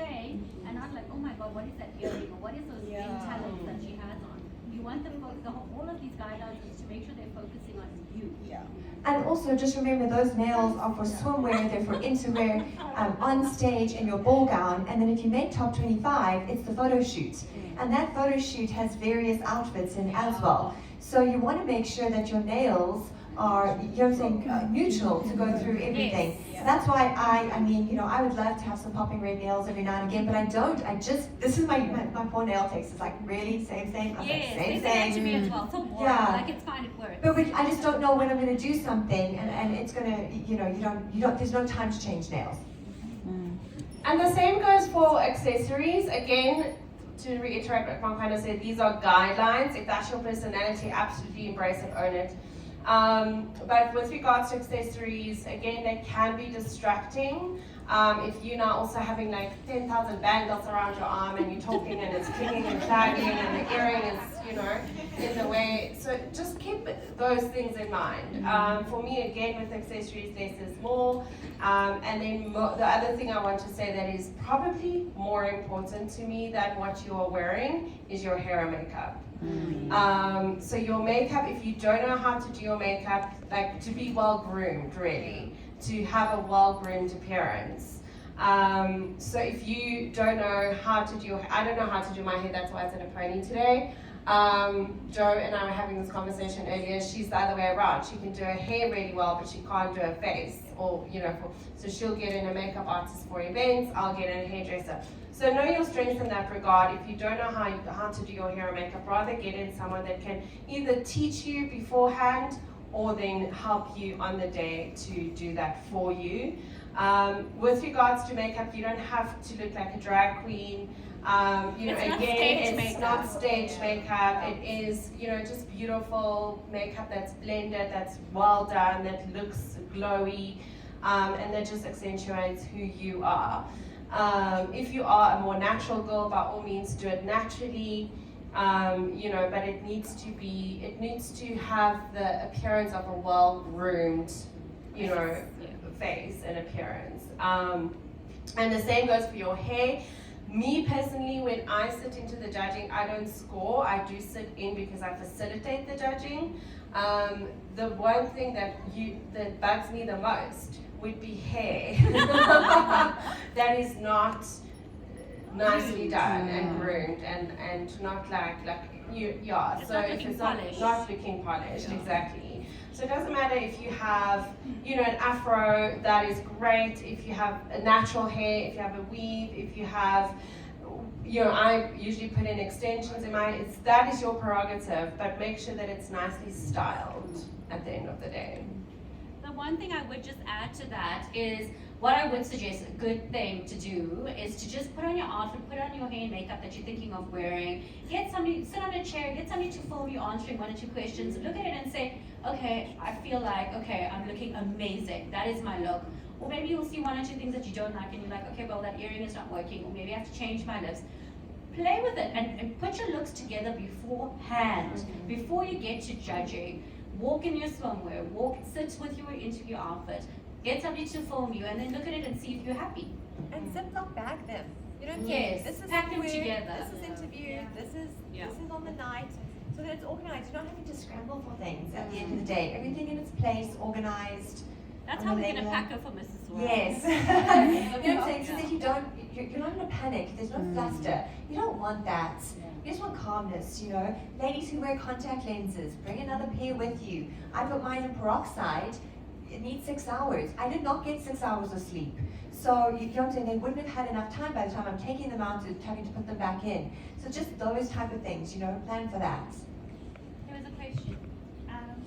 say, and not like, oh my God, what is that earring, or what is those talents that she has on. You want them all of these guidelines is to make sure they're focusing on you. Yeah. And also just remember those nails are for swimwear, they're for interwear, on stage in your ball gown, and then if you make top 25, it's the photo shoot. And that photo shoot has various outfits in as well. So you want to make sure that your nails are, neutral to go through everything. Yes. So that's why I mean, I would love to have some popping red nails every now and again, but I don't. This is my poor nail takes. It's like, really? Same thing? I'm Yes, like, same they say that to thing. me as well. So boring. Yeah. Like, it's fine, it works. But I just don't know when I'm going to do something, and it's going to, there's no time to change nails. And the same goes for accessories. Again, to reiterate what Mom kind of said, these are guidelines. If that's your personality, absolutely embrace it, own it. But with regards to accessories, again, they can be distracting. If you're now also having like 10,000 bangles around your arm and you're talking and it's clicking and clagging and the earring is, in the way. So just keep those things in mind. For me, again, with accessories, less is more. And then the other thing I want to say that is probably more important to me than what you are wearing is your hair and makeup. So your makeup, if you don't know how to do your makeup, like to be well groomed, really, to have a well groomed appearance. So if you don't know how to do, I don't know how to do my hair, that's why it's in a pony today. Joe and I were having this conversation earlier. She's the other way around. She can do her hair really well, but she can't do her face, or so she'll get in a makeup artist for events. I'll get in a hairdresser. So know your strengths in that regard. If you don't know how to do your hair and makeup, rather get in someone that can either teach you beforehand or then help you on the day to do that for you. With regards to makeup, you don't have to look like a drag queen. It's not stage makeup. It is, just beautiful makeup that's blended, that's well done, that looks glowy, and that just accentuates who you are. If you are a more natural girl, by all means, do it naturally. But it needs to have the appearance of a well-groomed, face and appearance. And the same goes for your hair. Me personally, when I sit into the judging, I don't score. I do sit in because I facilitate the judging. The one thing that bugs me the most would be hair that is not nicely done and groomed and not so if it's not looking polished, exactly. So it doesn't matter if you have an afro, that is great. If you have a natural hair, if you have a weave, if you have I usually put in extensions in mine. That is your prerogative, but make sure that it's nicely styled at the end of the day. The one thing I would just add to that is, what I would suggest, a good thing to do is to just put on your outfit, put on your hair and makeup that you're thinking of wearing. Get somebody, sit on a chair, get somebody to film you answering 1 or 2 questions. Look at it and say, okay, I feel like, okay, I'm looking amazing. That is my look. Or maybe you'll see 1 or 2 things that you don't like and you're like, okay, well, that earring is not working. Or maybe I have to change my lips. Play with it and put your looks together beforehand, before you get to judging. Walk in your swimwear, sit with your interview outfit, get somebody to film you, and then look at it and see if you're happy. And Ziploc bag them. You don't Yes, this is pack them work, together. This is interview. This is on the night. So that it's organized. You're not having to scramble for things at the end of the day. Everything in its place, organized. That's how we're going to pack her for Mrs. World. Yes. You know what I'm saying? So that you're not in a panic. There's no fluster. You don't want that. You just want calmness, Ladies who wear contact lenses, bring another pair with you. I put mine in peroxide. It needs 6 hours. I did not get 6 hours of sleep. So, you know what I'm saying? They wouldn't have had enough time by the time I'm taking them out and having to put them back in. So just those type of things, plan for that. There was a question.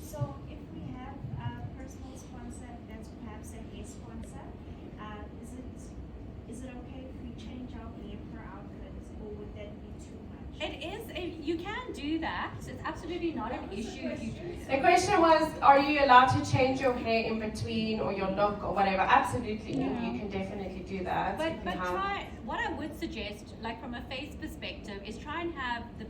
So if we have a personal sponsor that's perhaps an A sponsor, is it okay if we change our hair per outfit, or would that be too much? It is, you can do that. It's absolutely not an issue if you do so. The question was, are you allowed to change your hair in between or your look or whatever? Absolutely, you can definitely do that. But try, what I would suggest, like from a face perspective, is try and have the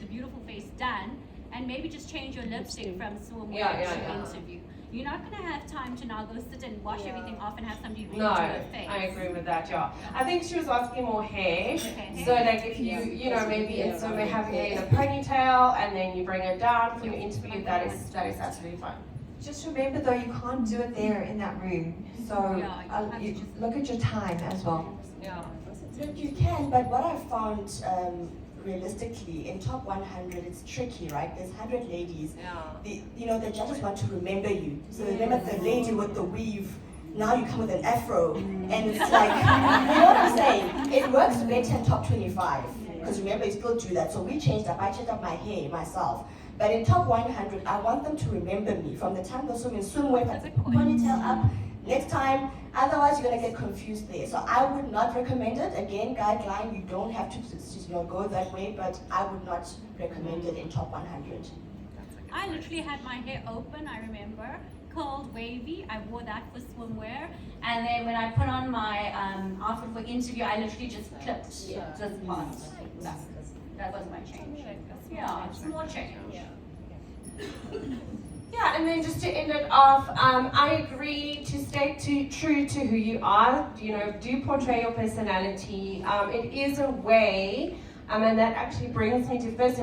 beautiful face done, and maybe just change your lipstick from swimwear to interview. you're not gonna have time to now go sit and wash everything off and have somebody redo No, your face. I agree with that, yeah. I think she was asking more hair. Okay, So like if you know, maybe it's so may have hair in a ponytail and then you bring it down for your interview, that is absolutely fine. Just remember though, you can't do it there in that room. So Yeah, you have to you just- look at your time as well. Look, you can, but what I found realistically in top 100, it's tricky, right? There's 100 ladies. The judges want to remember you. So remember the lady with the weave. Now you come with an afro, and it's like, you know what I'm saying? It works better in top 25 because remember you still do that. So we changed up. I changed up my hair myself. But in top 100, I want them to remember me from the time they saw me in swimwear, That's a put point. ponytail up. Next time, otherwise you're gonna get confused there. So I would not recommend it. Again, guideline, you don't have to go that way, but I would not recommend it in top 100. I literally had my hair open, I remember, curled wavy. I wore that for swimwear. And then when I put on my outfit for interview, I literally just clipped this part. That was my change. Yeah, small change. Yeah, and then just to end it off, I agree to stay true to who you are. You know, do portray your personality. It is a way, and that actually brings me to first